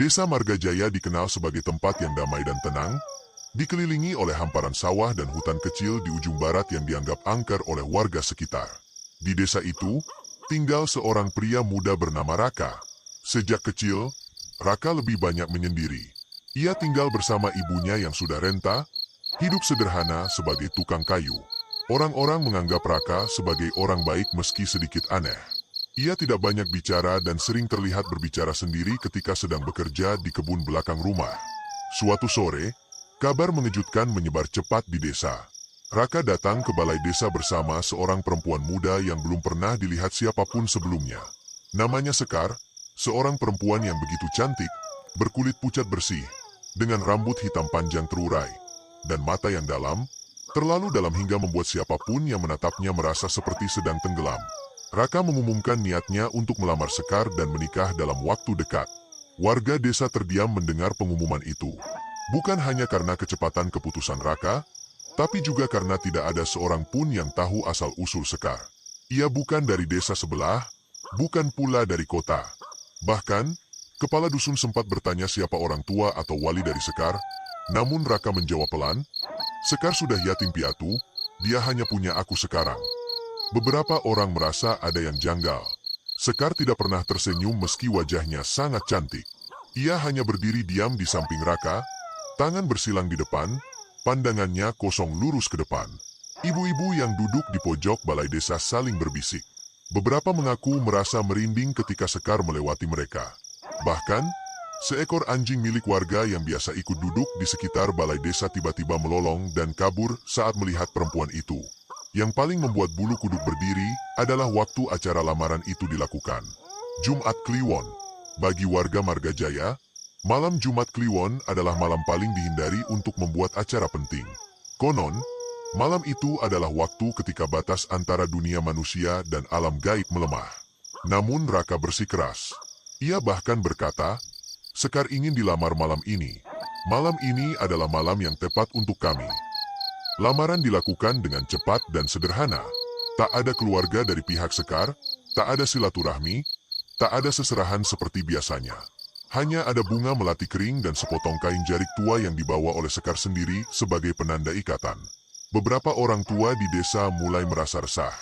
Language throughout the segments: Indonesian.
Desa Margajaya dikenal sebagai tempat yang damai dan tenang, dikelilingi oleh hamparan sawah dan hutan kecil di ujung barat yang dianggap angker oleh warga sekitar. Di desa itu, tinggal seorang pria muda bernama Raka. Sejak kecil, Raka lebih banyak menyendiri. Ia tinggal bersama ibunya yang sudah renta, hidup sederhana sebagai tukang kayu. Orang-orang menganggap Raka sebagai orang baik meski sedikit aneh. Ia tidak banyak bicara dan sering terlihat berbicara sendiri ketika sedang bekerja di kebun belakang rumah. Suatu sore, kabar mengejutkan menyebar cepat di desa. Raka datang ke balai desa bersama seorang perempuan muda yang belum pernah dilihat siapapun sebelumnya. Namanya Sekar, seorang perempuan yang begitu cantik, berkulit pucat bersih, dengan rambut hitam panjang terurai, dan mata yang dalam, terlalu dalam hingga membuat siapapun yang menatapnya merasa seperti sedang tenggelam. Raka mengumumkan niatnya untuk melamar Sekar dan menikah dalam waktu dekat. Warga desa terdiam mendengar pengumuman itu. Bukan hanya karena kecepatan keputusan Raka, tapi juga karena tidak ada seorang pun yang tahu asal-usul Sekar. Ia bukan dari desa sebelah, bukan pula dari kota. Bahkan, kepala dusun sempat bertanya siapa orang tua atau wali dari Sekar, namun Raka menjawab pelan, "Sekar sudah yatim piatu, dia hanya punya aku sekarang." Beberapa orang merasa ada yang janggal. Sekar tidak pernah tersenyum meski wajahnya sangat cantik. Ia hanya berdiri diam di samping Raka, tangan bersilang di depan, pandangannya kosong lurus ke depan. Ibu-ibu yang duduk di pojok balai desa saling berbisik. Beberapa mengaku merasa merinding ketika Sekar melewati mereka. Bahkan, seekor anjing milik warga yang biasa ikut duduk di sekitar balai desa tiba-tiba melolong dan kabur saat melihat perempuan itu. Yang paling membuat bulu kuduk berdiri adalah waktu acara lamaran itu dilakukan. Jumat Kliwon. Bagi warga Margajaya, malam Jumat Kliwon adalah malam paling dihindari untuk membuat acara penting. Konon, malam itu adalah waktu ketika batas antara dunia manusia dan alam gaib melemah. Namun Raka bersikeras. Ia bahkan berkata, "Sekar ingin dilamar malam ini. Malam ini adalah malam yang tepat untuk kami." Lamaran dilakukan dengan cepat dan sederhana. Tak ada keluarga dari pihak Sekar, tak ada silaturahmi, tak ada seserahan seperti biasanya. Hanya ada bunga melati kering dan sepotong kain jarik tua yang dibawa oleh Sekar sendiri sebagai penanda ikatan. Beberapa orang tua di desa mulai merasa resah.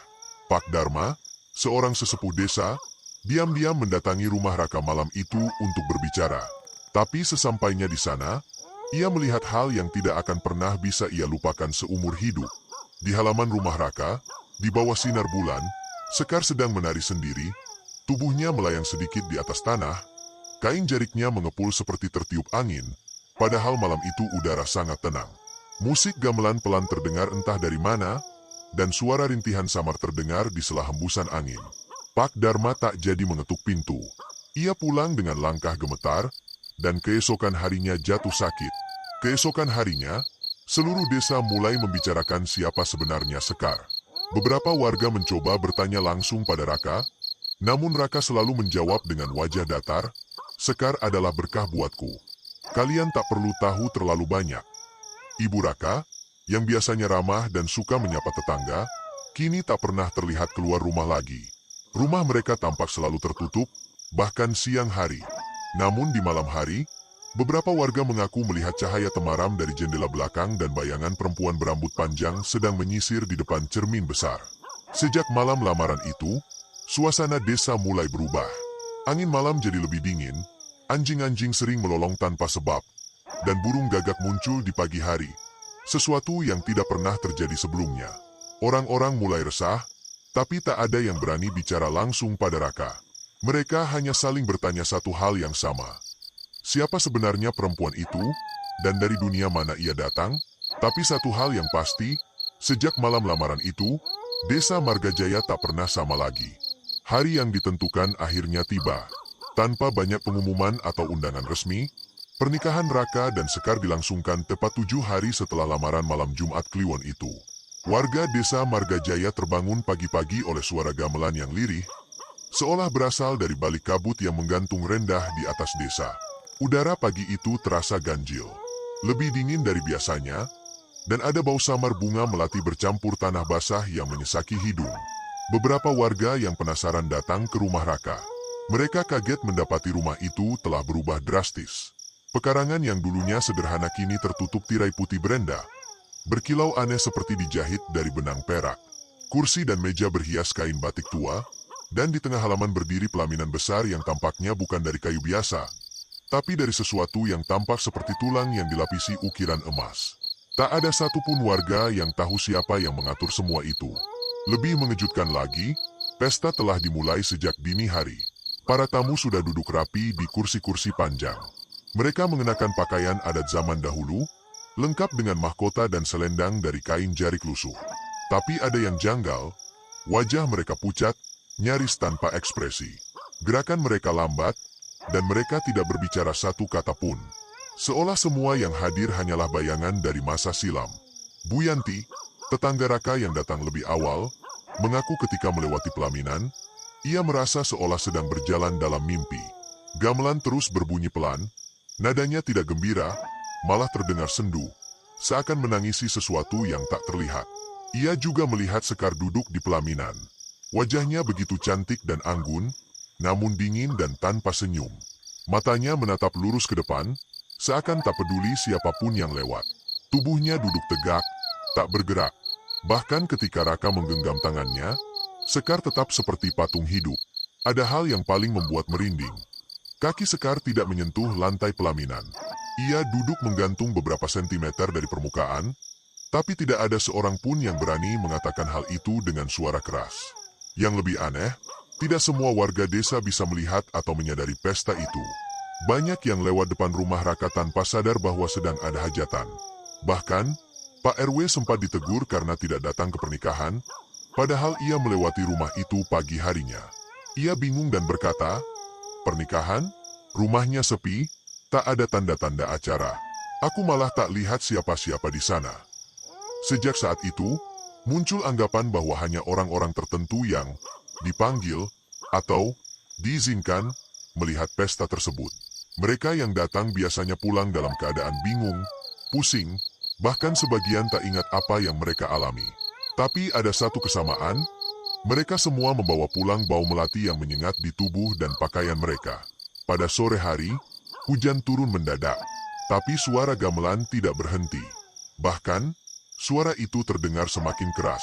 Pak Dharma, seorang sesepuh desa, diam-diam mendatangi rumah Raka malam itu untuk berbicara. Tapi sesampainya di sana, ia melihat hal yang tidak akan pernah bisa ia lupakan seumur hidup. Di halaman rumah Raka, di bawah sinar bulan, Sekar sedang menari sendiri, tubuhnya melayang sedikit di atas tanah, kain jariknya mengepul seperti tertiup angin, padahal malam itu udara sangat tenang. Musik gamelan pelan terdengar entah dari mana, dan suara rintihan samar terdengar di sela hembusan angin. Pak Dharma tak jadi mengetuk pintu. Ia pulang dengan langkah gemetar, dan keesokan harinya jatuh sakit. Keesokan harinya, seluruh desa mulai membicarakan siapa sebenarnya Sekar. Beberapa warga mencoba bertanya langsung pada Raka, namun Raka selalu menjawab dengan wajah datar, "Sekar adalah berkah buatku. Kalian tak perlu tahu terlalu banyak." Ibu Raka, yang biasanya ramah dan suka menyapa tetangga, kini tak pernah terlihat keluar rumah lagi. Rumah mereka tampak selalu tertutup, bahkan siang hari. Namun di malam hari, beberapa warga mengaku melihat cahaya temaram dari jendela belakang dan bayangan perempuan berambut panjang sedang menyisir di depan cermin besar. Sejak malam lamaran itu, suasana desa mulai berubah. Angin malam jadi lebih dingin, anjing-anjing sering melolong tanpa sebab, dan burung gagak muncul di pagi hari. Sesuatu yang tidak pernah terjadi sebelumnya. Orang-orang mulai resah, tapi tak ada yang berani bicara langsung pada Raka. Mereka hanya saling bertanya satu hal yang sama. Siapa sebenarnya perempuan itu, dan dari dunia mana ia datang? Tapi satu hal yang pasti, sejak malam lamaran itu, desa Margajaya tak pernah sama lagi. Hari yang ditentukan akhirnya tiba. Tanpa banyak pengumuman atau undangan resmi, pernikahan Raka dan Sekar dilangsungkan tepat 7 hari setelah lamaran malam Jumat Kliwon itu. Warga desa Margajaya terbangun pagi-pagi oleh suara gamelan yang lirih, seolah berasal dari balik kabut yang menggantung rendah di atas desa. Udara pagi itu terasa ganjil, lebih dingin dari biasanya, dan ada bau samar bunga melati bercampur tanah basah yang menyesaki hidung. Beberapa warga yang penasaran datang ke rumah Raka. Mereka kaget mendapati rumah itu telah berubah drastis. Pekarangan yang dulunya sederhana kini tertutup tirai putih berenda, berkilau aneh seperti dijahit dari benang perak. Kursi dan meja berhias kain batik tua, dan di tengah halaman berdiri pelaminan besar yang tampaknya bukan dari kayu biasa, tapi dari sesuatu yang tampak seperti tulang yang dilapisi ukiran emas. Tak ada satupun warga yang tahu siapa yang mengatur semua itu. Lebih mengejutkan lagi, pesta telah dimulai sejak dini hari. Para tamu sudah duduk rapi di kursi-kursi panjang. Mereka mengenakan pakaian adat zaman dahulu, lengkap dengan mahkota dan selendang dari kain jarik lusuh. Tapi ada yang janggal, wajah mereka pucat, nyaris tanpa ekspresi. Gerakan mereka lambat, dan mereka tidak berbicara satu kata pun. Seolah semua yang hadir hanyalah bayangan dari masa silam. Bu Yanti, tetangga Raka yang datang lebih awal, mengaku ketika melewati pelaminan, ia merasa seolah sedang berjalan dalam mimpi. Gamelan terus berbunyi pelan, nadanya tidak gembira, malah terdengar sendu, seakan menangisi sesuatu yang tak terlihat. Ia juga melihat Sekar duduk di pelaminan. Wajahnya begitu cantik dan anggun, namun dingin dan tanpa senyum. Matanya menatap lurus ke depan, seakan tak peduli siapapun yang lewat. Tubuhnya duduk tegak, tak bergerak. Bahkan ketika Raka menggenggam tangannya, Sekar tetap seperti patung hidup. Ada hal yang paling membuat merinding. Kaki Sekar tidak menyentuh lantai pelaminan. Ia duduk menggantung beberapa sentimeter dari permukaan, tapi tidak ada seorang pun yang berani mengatakan hal itu dengan suara keras. Yang lebih aneh, tidak semua warga desa bisa melihat atau menyadari pesta itu. Banyak yang lewat depan rumah Raka tanpa sadar bahwa sedang ada hajatan. Bahkan, Pak RW sempat ditegur karena tidak datang ke pernikahan, padahal ia melewati rumah itu pagi harinya. Ia bingung dan berkata, "Pernikahan? Rumahnya sepi, tak ada tanda-tanda acara. Aku malah tak lihat siapa-siapa di sana." Sejak saat itu, muncul anggapan bahwa hanya orang-orang tertentu yang dipanggil atau diizinkan melihat pesta tersebut. Mereka yang datang biasanya pulang dalam keadaan bingung, pusing, bahkan sebagian tak ingat apa yang mereka alami. Tapi ada satu kesamaan, mereka semua membawa pulang bau melati yang menyengat di tubuh dan pakaian mereka. Pada sore hari, hujan turun mendadak, tapi suara gamelan tidak berhenti. Bahkan, suara itu terdengar semakin keras,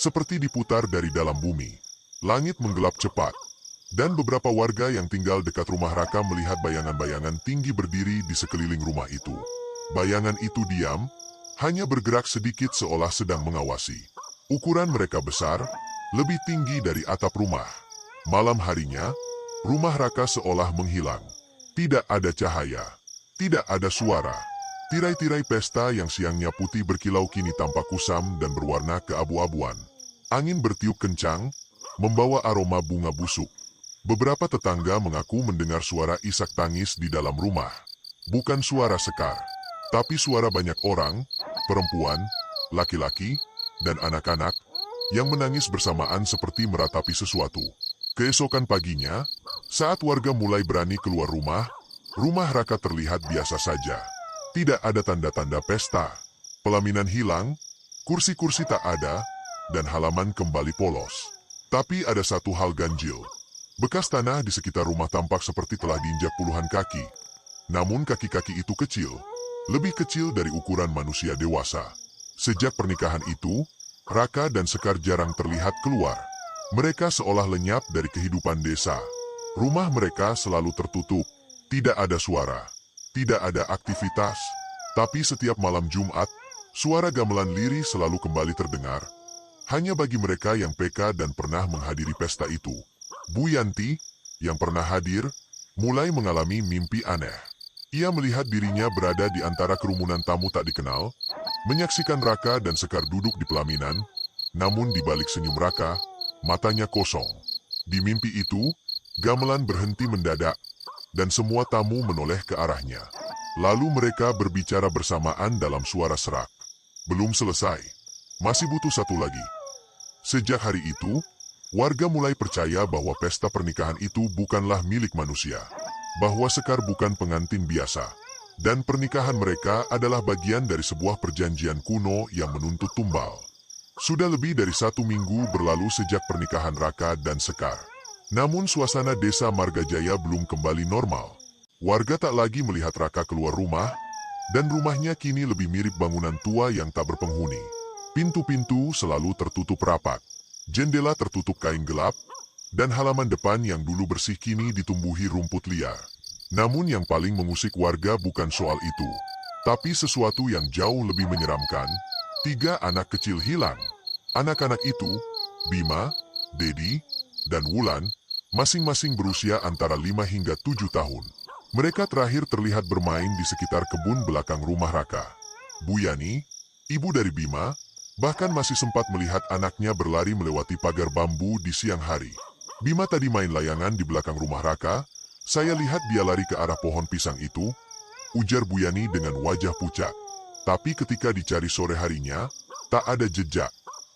seperti diputar dari dalam bumi. Langit menggelap cepat, dan beberapa warga yang tinggal dekat rumah Raka melihat bayangan-bayangan tinggi berdiri di sekeliling rumah itu. Bayangan itu diam, hanya bergerak sedikit seolah sedang mengawasi. Ukuran mereka besar, lebih tinggi dari atap rumah. Malam harinya, rumah Raka seolah menghilang. Tidak ada cahaya, tidak ada suara. Tirai-tirai pesta yang siangnya putih berkilau kini tampak kusam dan berwarna keabu-abuan. Angin bertiup kencang, membawa aroma bunga busuk. Beberapa tetangga mengaku mendengar suara isak tangis di dalam rumah. Bukan suara Sekar, tapi suara banyak orang, perempuan, laki-laki, dan anak-anak, yang menangis bersamaan seperti meratapi sesuatu. Keesokan paginya, saat warga mulai berani keluar rumah, rumah Raka terlihat biasa saja. Tidak ada tanda-tanda pesta. Pelaminan hilang, kursi-kursi tak ada, dan halaman kembali polos. Tapi ada satu hal ganjil. Bekas tanah di sekitar rumah tampak seperti telah diinjak puluhan kaki. Namun kaki-kaki itu kecil, lebih kecil dari ukuran manusia dewasa. Sejak pernikahan itu, Raka dan Sekar jarang terlihat keluar. Mereka seolah lenyap dari kehidupan desa. Rumah mereka selalu tertutup, tidak ada suara, tidak ada aktivitas. Tapi setiap malam Jumat, suara gamelan lirih selalu kembali terdengar. Hanya bagi mereka yang peka dan pernah menghadiri pesta itu. Bu Yanti, yang pernah hadir, mulai mengalami mimpi aneh. Ia melihat dirinya berada di antara kerumunan tamu tak dikenal, menyaksikan Raka dan Sekar duduk di pelaminan, namun di balik senyum Raka, matanya kosong. Di mimpi itu, gamelan berhenti mendadak, dan semua tamu menoleh ke arahnya. Lalu mereka berbicara bersamaan dalam suara serak. Belum selesai, masih butuh satu lagi. Sejak hari itu, warga mulai percaya bahwa pesta pernikahan itu bukanlah milik manusia, bahwa Sekar bukan pengantin biasa, dan pernikahan mereka adalah bagian dari sebuah perjanjian kuno yang menuntut tumbal. Sudah lebih dari 1 minggu berlalu sejak pernikahan Raka dan Sekar. Namun suasana desa Margajaya belum kembali normal. Warga tak lagi melihat Raka keluar rumah, dan rumahnya kini lebih mirip bangunan tua yang tak berpenghuni. Pintu-pintu selalu tertutup rapat, jendela tertutup kain gelap, dan halaman depan yang dulu bersih kini ditumbuhi rumput liar. Namun yang paling mengusik warga bukan soal itu, tapi sesuatu yang jauh lebih menyeramkan. 3 anak kecil hilang. Anak-anak itu, Bima, Dedi, dan Wulan, masing-masing berusia antara 5 hingga 7 tahun. Mereka terakhir terlihat bermain di sekitar kebun belakang rumah Raka. Bu Yani, ibu dari Bima, bahkan masih sempat melihat anaknya berlari melewati pagar bambu di siang hari. Bima tadi main layangan di belakang rumah Raka. Saya lihat dia lari ke arah pohon pisang itu, ujar Bu Yani dengan wajah pucat. Tapi ketika dicari sore harinya, tak ada jejak.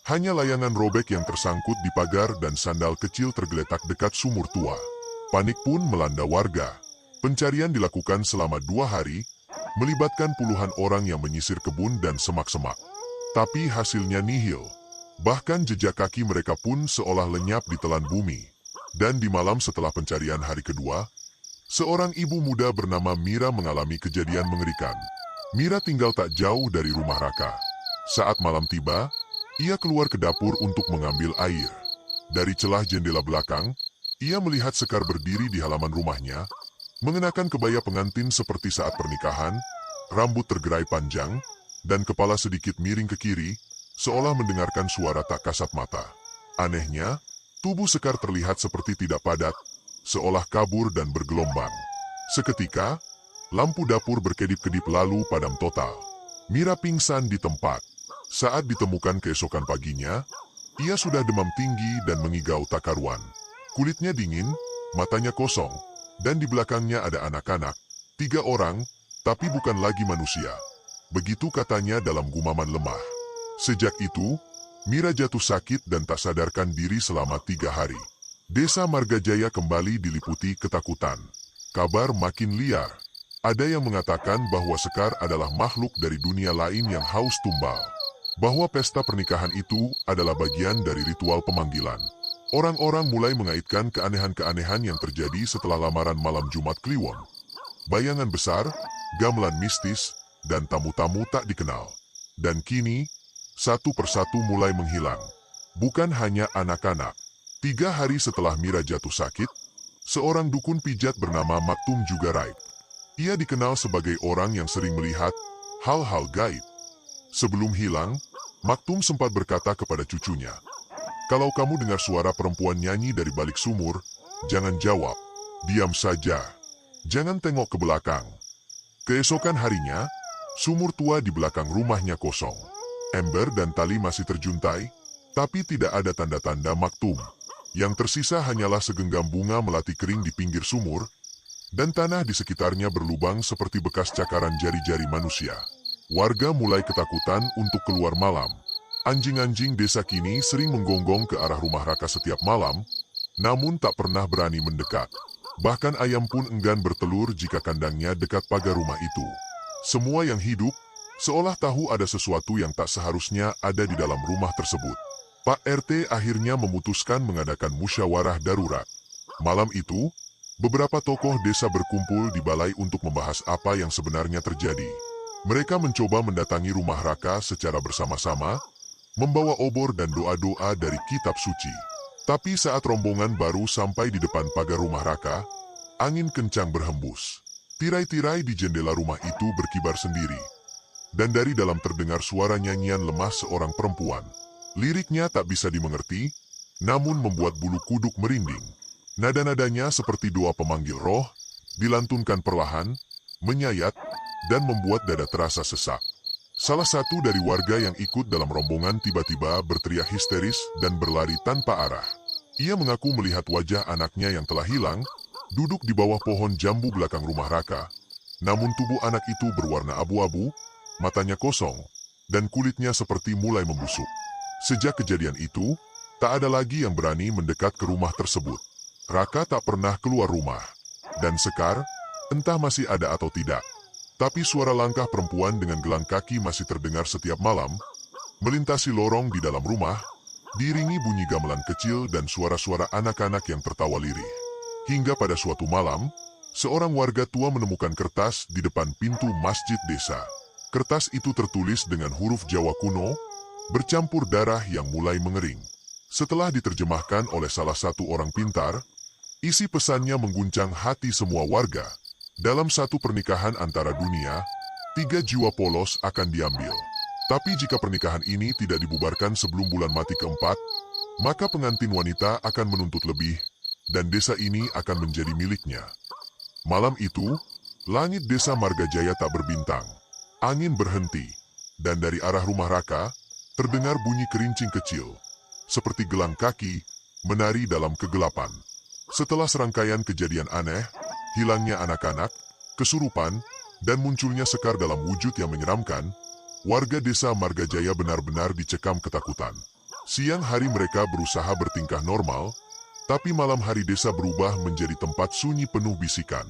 Hanya layangan robek yang tersangkut di pagar dan sandal kecil tergeletak dekat sumur tua. Panik pun melanda warga. Pencarian dilakukan selama 2 hari, melibatkan puluhan orang yang menyisir kebun dan semak-semak. Tapi hasilnya nihil. Bahkan jejak kaki mereka pun seolah lenyap di telan bumi. Dan di malam setelah pencarian hari kedua, seorang ibu muda bernama Mira mengalami kejadian mengerikan. Mira tinggal tak jauh dari rumah Raka. Saat malam tiba, ia keluar ke dapur untuk mengambil air. Dari celah jendela belakang, ia melihat Sekar berdiri di halaman rumahnya, mengenakan kebaya pengantin seperti saat pernikahan, rambut tergerai panjang, dan kepala sedikit miring ke kiri, seolah mendengarkan suara tak kasat mata. Anehnya, tubuh Sekar terlihat seperti tidak padat, seolah kabur dan bergelombang. Seketika, lampu dapur berkedip-kedip lalu padam total. Mira pingsan di tempat. Saat ditemukan keesokan paginya, ia sudah demam tinggi dan mengigau tak karuan. Kulitnya dingin, matanya kosong, dan di belakangnya ada anak-anak. 3 orang, tapi bukan lagi manusia. Begitu katanya dalam gumaman lemah. Sejak itu, Mira jatuh sakit dan tak sadarkan diri selama 3 hari. Desa Margajaya kembali diliputi ketakutan. Kabar makin liar. Ada yang mengatakan bahwa Sekar adalah makhluk dari dunia lain yang haus tumbal. Bahwa pesta pernikahan itu adalah bagian dari ritual pemanggilan. Orang-orang mulai mengaitkan keanehan-keanehan yang terjadi setelah lamaran malam Jumat Kliwon. Bayangan besar, gamelan mistis, dan tamu-tamu tak dikenal. Dan kini, satu persatu mulai menghilang. Bukan hanya anak-anak. 3 hari setelah Mira jatuh sakit, seorang dukun pijat bernama Maktum juga raib. Ia dikenal sebagai orang yang sering melihat hal-hal gaib. Sebelum hilang, Maktum sempat berkata kepada cucunya, "Kalau kamu dengar suara perempuan nyanyi dari balik sumur, jangan jawab, diam saja. Jangan tengok ke belakang." Keesokan harinya, sumur tua di belakang rumahnya kosong. Ember dan tali masih terjuntai, tapi tidak ada tanda-tanda Maktum. Yang tersisa hanyalah segenggam bunga melati kering di pinggir sumur, dan tanah di sekitarnya berlubang seperti bekas cakaran jari-jari manusia. Warga mulai ketakutan untuk keluar malam. Anjing-anjing desa kini sering menggonggong ke arah rumah Raka setiap malam, namun tak pernah berani mendekat. Bahkan ayam pun enggan bertelur jika kandangnya dekat pagar rumah itu. Semua yang hidup, seolah tahu ada sesuatu yang tak seharusnya ada di dalam rumah tersebut. Pak RT akhirnya memutuskan mengadakan musyawarah darurat. Malam itu, beberapa tokoh desa berkumpul di balai untuk membahas apa yang sebenarnya terjadi. Mereka mencoba mendatangi rumah Raka secara bersama-sama, membawa obor dan doa-doa dari kitab suci. Tapi saat rombongan baru sampai di depan pagar rumah Raka, angin kencang berhembus. Tirai-tirai di jendela rumah itu berkibar sendiri. Dan dari dalam terdengar suara nyanyian lemah seorang perempuan. Liriknya tak bisa dimengerti, namun membuat bulu kuduk merinding. Nada-nadanya seperti doa pemanggil roh, dilantunkan perlahan, menyayat, dan membuat dada terasa sesak. Salah satu dari warga yang ikut dalam rombongan tiba-tiba berteriak histeris dan berlari tanpa arah. Ia mengaku melihat wajah anaknya yang telah hilang, duduk di bawah pohon jambu belakang rumah Raka. Namun tubuh anak itu berwarna abu-abu, matanya kosong, dan kulitnya seperti mulai membusuk. Sejak kejadian itu, tak ada lagi yang berani mendekat ke rumah tersebut. Raka tak pernah keluar rumah. Dan Sekar, entah masih ada atau tidak. Tapi suara langkah perempuan dengan gelang kaki masih terdengar setiap malam, melintasi lorong di dalam rumah, diiringi bunyi gamelan kecil dan suara-suara anak-anak yang tertawa lirih. Hingga pada suatu malam, seorang warga tua menemukan kertas di depan pintu masjid desa. Kertas itu tertulis dengan huruf Jawa kuno, bercampur darah yang mulai mengering. Setelah diterjemahkan oleh salah satu orang pintar, isi pesannya mengguncang hati semua warga. Dalam satu pernikahan antara dunia, 3 jiwa polos akan diambil. Tapi jika pernikahan ini tidak dibubarkan sebelum bulan mati keempat, maka pengantin wanita akan menuntut lebih, dan desa ini akan menjadi miliknya. Malam itu, langit desa Margajaya tak berbintang. Angin berhenti, dan dari arah rumah Raka, terdengar bunyi kerincing kecil, seperti gelang kaki, menari dalam kegelapan. Setelah serangkaian kejadian aneh, hilangnya anak-anak, kesurupan, dan munculnya Sekar dalam wujud yang menyeramkan, warga desa Margajaya benar-benar dicekam ketakutan. Siang hari mereka berusaha bertingkah normal, tapi malam hari desa berubah menjadi tempat sunyi penuh bisikan.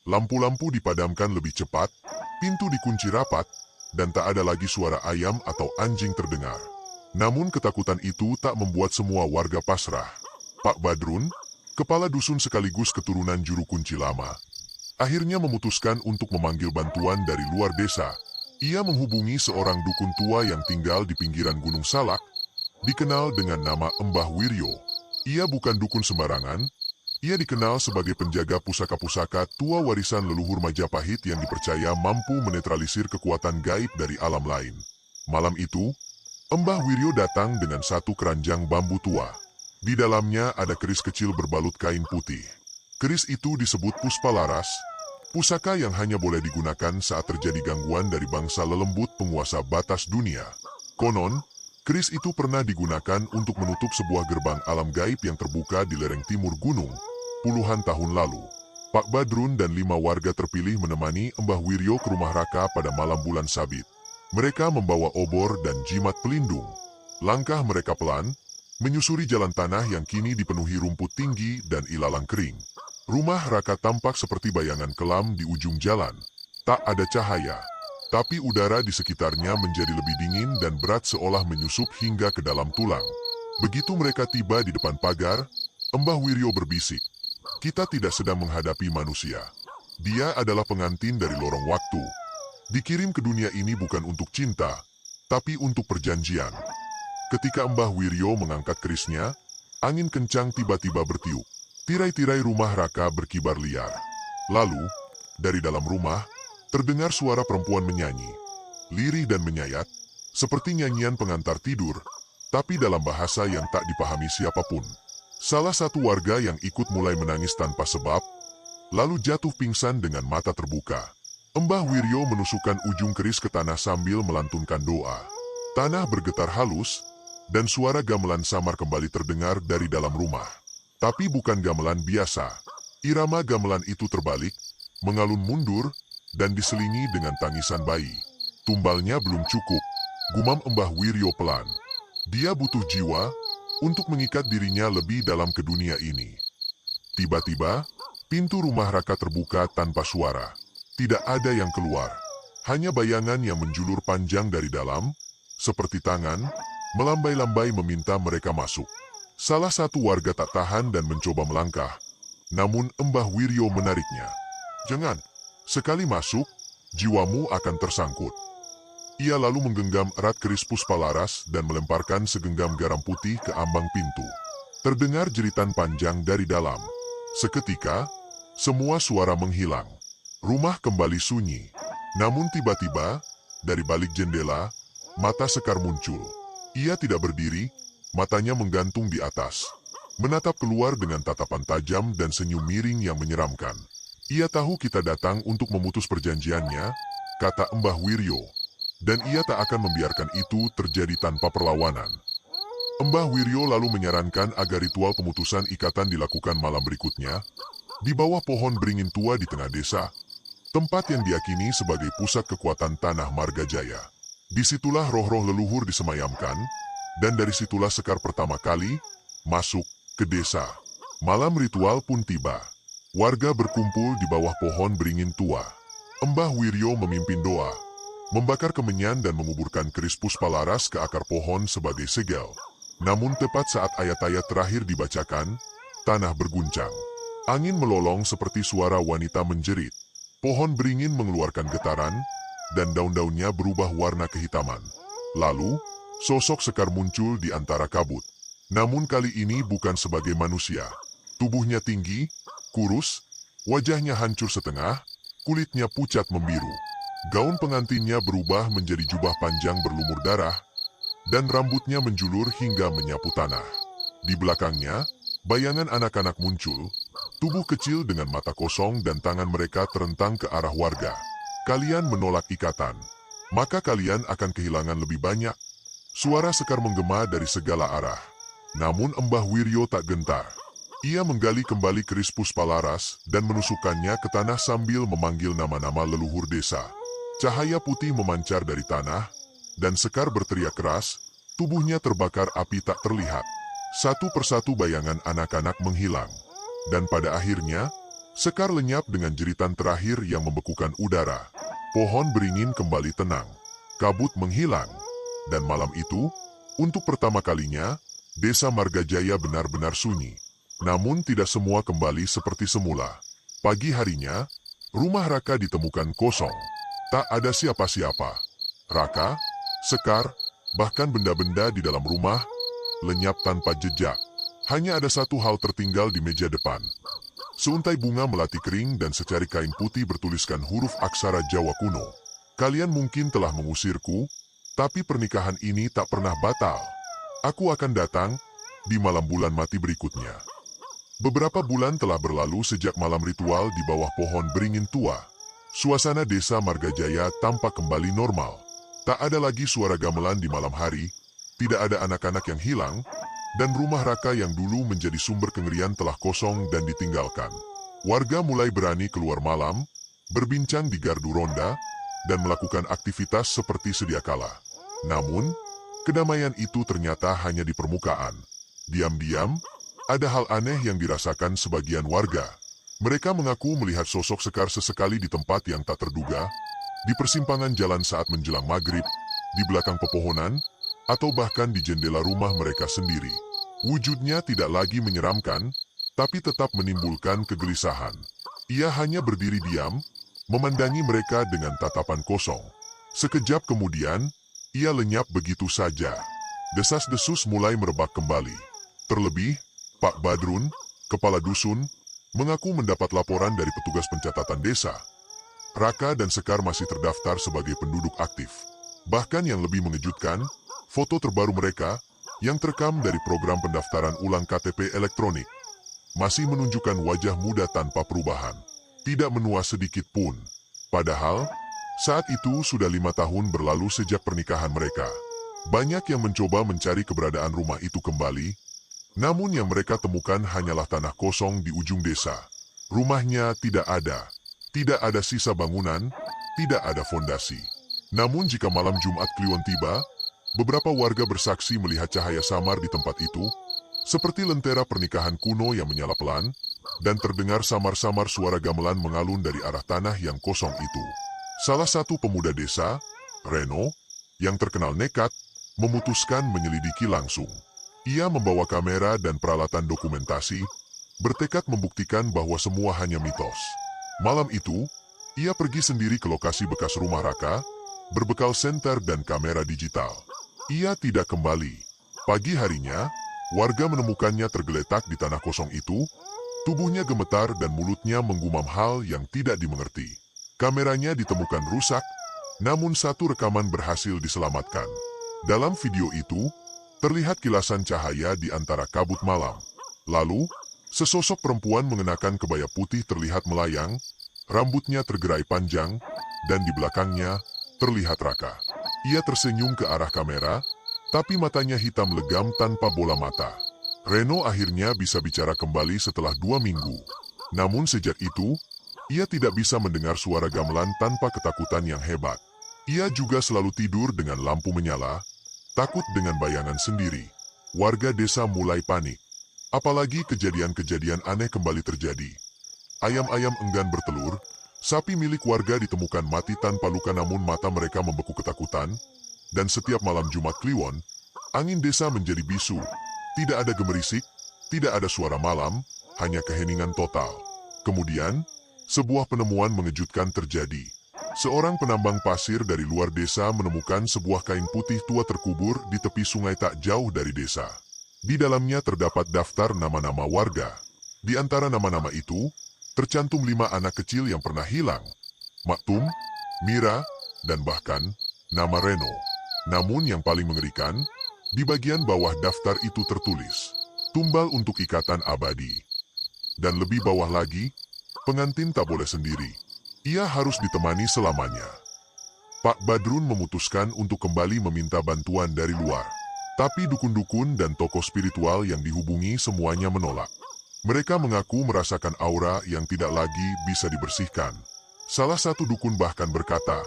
Lampu-lampu dipadamkan lebih cepat, pintu dikunci rapat, dan tak ada lagi suara ayam atau anjing terdengar. Namun ketakutan itu tak membuat semua warga pasrah. Pak Badrun, kepala dusun sekaligus keturunan juru kunci lama, akhirnya memutuskan untuk memanggil bantuan dari luar desa. Ia menghubungi seorang dukun tua yang tinggal di pinggiran Gunung Salak, dikenal dengan nama Mbah Wiryo. Ia bukan dukun sembarangan, ia dikenal sebagai penjaga pusaka-pusaka tua warisan leluhur Majapahit yang dipercaya mampu menetralisir kekuatan gaib dari alam lain. Malam itu, Mbah Wiryo datang dengan satu keranjang bambu tua. Di dalamnya ada keris kecil berbalut kain putih. Keris itu disebut Puspalaras, pusaka yang hanya boleh digunakan saat terjadi gangguan dari bangsa lelembut penguasa batas dunia. Konon, keris itu pernah digunakan untuk menutup sebuah gerbang alam gaib yang terbuka di lereng timur gunung, puluhan tahun lalu. Pak Badrun dan 5 warga terpilih menemani Mbah Wiryo ke rumah Raka pada malam bulan sabit. Mereka membawa obor dan jimat pelindung. Langkah mereka pelan, menyusuri jalan tanah yang kini dipenuhi rumput tinggi dan ilalang kering. Rumah Raka tampak seperti bayangan kelam di ujung jalan. Tak ada cahaya, tapi udara di sekitarnya menjadi lebih dingin dan berat seolah menyusup hingga ke dalam tulang. Begitu mereka tiba di depan pagar, Mbah Wiryo berbisik, "Kita tidak sedang menghadapi manusia. Dia adalah pengantin dari lorong waktu. Dikirim ke dunia ini bukan untuk cinta, tapi untuk perjanjian." Ketika Mbah Wiryo mengangkat kerisnya, angin kencang tiba-tiba bertiup. Tirai-tirai rumah Raka berkibar liar. Lalu, dari dalam rumah, terdengar suara perempuan menyanyi, lirih dan menyayat, seperti nyanyian pengantar tidur, tapi dalam bahasa yang tak dipahami siapapun. Salah satu warga yang ikut mulai menangis tanpa sebab, lalu jatuh pingsan dengan mata terbuka. Mbah Wiryo menusukkan ujung keris ke tanah sambil melantunkan doa. Tanah bergetar halus, dan suara gamelan samar kembali terdengar dari dalam rumah. Tapi bukan gamelan biasa. Irama gamelan itu terbalik, mengalun mundur, dan diselingi dengan tangisan bayi. Tumbalnya belum cukup, gumam Mbah Wiryo pelan. Dia butuh jiwa untuk mengikat dirinya lebih dalam ke dunia ini. Tiba-tiba, pintu rumah Raka terbuka tanpa suara. Tidak ada yang keluar, hanya bayangan yang menjulur panjang dari dalam, seperti tangan, melambai-lambai meminta mereka masuk. Salah satu warga tak tahan dan mencoba melangkah, namun Mbah Wiryo menariknya. "Jangan, sekali masuk, jiwamu akan tersangkut." Ia lalu menggenggam erat keris Puspalaras dan melemparkan segenggam garam putih ke ambang pintu. Terdengar jeritan panjang dari dalam. Seketika, semua suara menghilang. Rumah kembali sunyi. Namun tiba-tiba, dari balik jendela, mata Sekar muncul. Ia tidak berdiri, matanya menggantung di atas, menatap keluar dengan tatapan tajam dan senyum miring yang menyeramkan. "Ia tahu kita datang untuk memutus perjanjiannya," kata Mbah Wiryo, "dan ia tak akan membiarkan itu terjadi tanpa perlawanan." Mbah Wiryo lalu menyarankan agar ritual pemutusan ikatan dilakukan malam berikutnya, di bawah pohon beringin tua di tengah desa, tempat yang diyakini sebagai pusat kekuatan tanah Margajaya. Disitulah roh-roh leluhur disemayamkan, dan dari situlah Sekar pertama kali masuk ke desa. Malam ritual pun tiba. Warga berkumpul di bawah pohon beringin tua. Mbah Wiryo memimpin doa, membakar kemenyan dan menguburkan keris Puspalaras ke akar pohon sebagai segel. Namun tepat saat ayat-ayat terakhir dibacakan, tanah berguncang. Angin melolong seperti suara wanita menjerit. Pohon beringin mengeluarkan getaran, dan daun-daunnya berubah warna kehitaman. Lalu, sosok Sekar muncul di antara kabut. Namun kali ini bukan sebagai manusia. Tubuhnya tinggi, kurus, wajahnya hancur setengah, kulitnya pucat membiru. Gaun pengantinnya berubah menjadi jubah panjang berlumur darah, dan rambutnya menjulur hingga menyapu tanah. Di belakangnya, bayangan anak-anak muncul, tubuh kecil dengan mata kosong dan tangan mereka terentang ke arah warga. Kalian menolak ikatan, maka kalian akan kehilangan lebih banyak. Suara Sekar menggema dari segala arah. Namun Embah Wiryo tak gentar. Ia menggali kembali keris Puspalaras dan menusukkannya ke tanah sambil memanggil nama-nama leluhur desa. Cahaya putih memancar dari tanah, dan Sekar berteriak keras, tubuhnya terbakar api tak terlihat. Satu persatu bayangan anak-anak menghilang. Dan pada akhirnya, Sekar lenyap dengan jeritan terakhir yang membekukan udara. Pohon beringin kembali tenang. Kabut menghilang. Dan malam itu, untuk pertama kalinya, Desa Margajaya benar-benar sunyi. Namun tidak semua kembali seperti semula. Pagi harinya, rumah Raka ditemukan kosong. Tak ada siapa-siapa. Raka, Sekar, bahkan benda-benda di dalam rumah, lenyap tanpa jejak. Hanya ada satu hal tertinggal di meja depan. Seuntai bunga melati kering dan secari kain putih bertuliskan huruf aksara Jawa kuno. Kalian mungkin telah mengusirku, tapi pernikahan ini tak pernah batal. Aku akan datang di malam bulan mati berikutnya. Beberapa bulan telah berlalu sejak malam ritual di bawah pohon beringin tua. Suasana desa Margajaya tampak kembali normal. Tak ada lagi suara gamelan di malam hari, tidak ada anak-anak yang hilang, dan rumah Raka yang dulu menjadi sumber kengerian telah kosong dan ditinggalkan. Warga mulai berani keluar malam, berbincang di gardu ronda, dan melakukan aktivitas seperti sedia kala. Namun, kedamaian itu ternyata hanya di permukaan. Diam-diam, ada hal aneh yang dirasakan sebagian warga. Mereka mengaku melihat sosok Sekar sesekali di tempat yang tak terduga, di persimpangan jalan saat menjelang maghrib, di belakang pepohonan, atau bahkan di jendela rumah mereka sendiri. Wujudnya tidak lagi menyeramkan, tapi tetap menimbulkan kegelisahan. Ia hanya berdiri diam, memandangi mereka dengan tatapan kosong. Sekejap kemudian, ia lenyap begitu saja. Desas-desus mulai merebak kembali. Terlebih, Pak Badrun, kepala dusun, mengaku mendapat laporan dari petugas pencatatan desa. Raka dan Sekar masih terdaftar sebagai penduduk aktif. Bahkan yang lebih mengejutkan, foto terbaru mereka, yang terekam dari program pendaftaran ulang KTP elektronik, masih menunjukkan wajah muda tanpa perubahan. Tidak menua sedikit pun. Padahal, saat itu sudah 5 tahun berlalu sejak pernikahan mereka. Banyak yang mencoba mencari keberadaan rumah itu kembali, namun yang mereka temukan hanyalah tanah kosong di ujung desa. Rumahnya tidak ada sisa bangunan, tidak ada fondasi. Namun jika malam Jumat Kliwon tiba, beberapa warga bersaksi melihat cahaya samar di tempat itu, seperti lentera pernikahan kuno yang menyala pelan, dan terdengar samar-samar suara gamelan mengalun dari arah tanah yang kosong itu. Salah satu pemuda desa, Reno, yang terkenal nekat, memutuskan menyelidiki langsung. Ia membawa kamera dan peralatan dokumentasi, bertekad membuktikan bahwa semua hanya mitos. Malam itu, ia pergi sendiri ke lokasi bekas rumah Raka, berbekal senter dan kamera digital. Ia tidak kembali. Pagi harinya, warga menemukannya tergeletak di tanah kosong itu, tubuhnya gemetar dan mulutnya menggumam hal yang tidak dimengerti. Kameranya ditemukan rusak, namun satu rekaman berhasil diselamatkan. Dalam video itu, terlihat kilasan cahaya di antara kabut malam. Lalu, sesosok perempuan mengenakan kebaya putih terlihat melayang, rambutnya tergerai panjang, dan di belakangnya terlihat Raka. Ia tersenyum ke arah kamera, tapi matanya hitam legam tanpa bola mata. Reno akhirnya bisa bicara kembali setelah 2 minggu. Namun sejak itu, ia tidak bisa mendengar suara gamelan tanpa ketakutan yang hebat. Ia juga selalu tidur dengan lampu menyala, takut dengan bayangan sendiri. Warga desa mulai panik. Apalagi kejadian-kejadian aneh kembali terjadi. Ayam-ayam enggan bertelur, sapi milik warga ditemukan mati tanpa luka namun mata mereka membeku ketakutan, dan setiap malam Jumat Kliwon, Angin desa menjadi bisu. Tidak ada gemerisik, tidak ada suara malam, hanya keheningan total. Kemudian, sebuah penemuan mengejutkan terjadi. Seorang penambang pasir dari luar desa menemukan sebuah kain putih tua terkubur di tepi sungai tak jauh dari desa. Di dalamnya terdapat daftar nama-nama warga. Di antara nama-nama itu, tercantum 5 anak kecil yang pernah hilang. Maktum, Mira, dan bahkan nama Reno. Namun yang paling mengerikan, di bagian bawah daftar itu tertulis, tumbal untuk ikatan abadi. Dan lebih bawah lagi, pengantin tak boleh sendiri. Ia harus ditemani selamanya. Pak Badrun memutuskan untuk kembali meminta bantuan dari luar. Tapi dukun-dukun dan tokoh spiritual yang dihubungi semuanya menolak. Mereka mengaku merasakan aura yang tidak lagi bisa dibersihkan. Salah satu dukun bahkan berkata,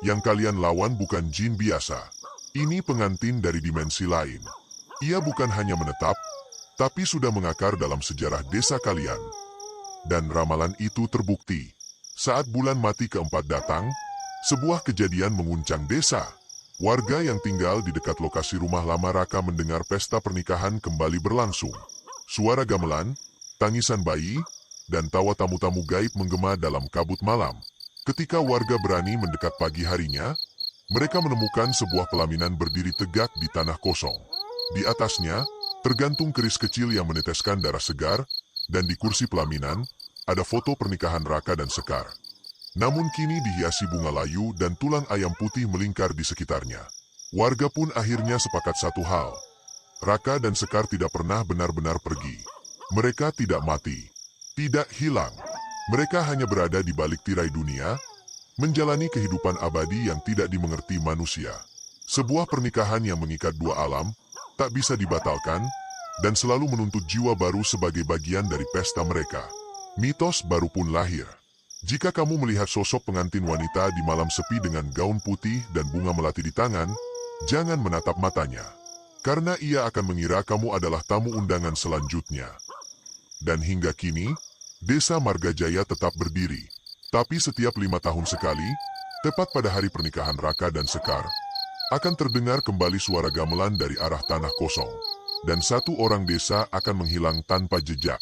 yang kalian lawan bukan jin biasa. Ini pengantin dari dimensi lain. Ia bukan hanya menetap, tapi sudah mengakar dalam sejarah desa kalian. Dan ramalan itu terbukti. Saat bulan mati keempat datang, sebuah kejadian menguncang desa. Warga yang tinggal di dekat lokasi rumah lama Raka mendengar pesta pernikahan kembali berlangsung. Suara gamelan, tangisan bayi, dan tawa tamu-tamu gaib menggema dalam kabut malam. Ketika warga berani mendekat pagi harinya, mereka menemukan sebuah pelaminan berdiri tegak di tanah kosong. Di atasnya, tergantung keris kecil yang meneteskan darah segar, dan di kursi pelaminan, ada foto pernikahan Raka dan Sekar. Namun kini dihiasi bunga layu dan tulang ayam putih melingkar di sekitarnya. Warga pun akhirnya sepakat satu hal. Raka dan Sekar tidak pernah benar-benar pergi. Mereka tidak mati, tidak hilang. Mereka hanya berada di balik tirai dunia, menjalani kehidupan abadi yang tidak dimengerti manusia. Sebuah pernikahan yang mengikat dua alam, tak bisa dibatalkan, dan selalu menuntut jiwa baru sebagai bagian dari pesta mereka. Mitos baru pun lahir. Jika kamu melihat sosok pengantin wanita di malam sepi dengan gaun putih dan bunga melati di tangan, jangan menatap matanya. Karena ia akan mengira kamu adalah tamu undangan selanjutnya. Dan hingga kini, Desa Margajaya tetap berdiri. Tapi setiap 5 tahun sekali, tepat pada hari pernikahan Raka dan Sekar, akan terdengar kembali suara gamelan dari arah tanah kosong. Dan satu orang desa akan menghilang tanpa jejak.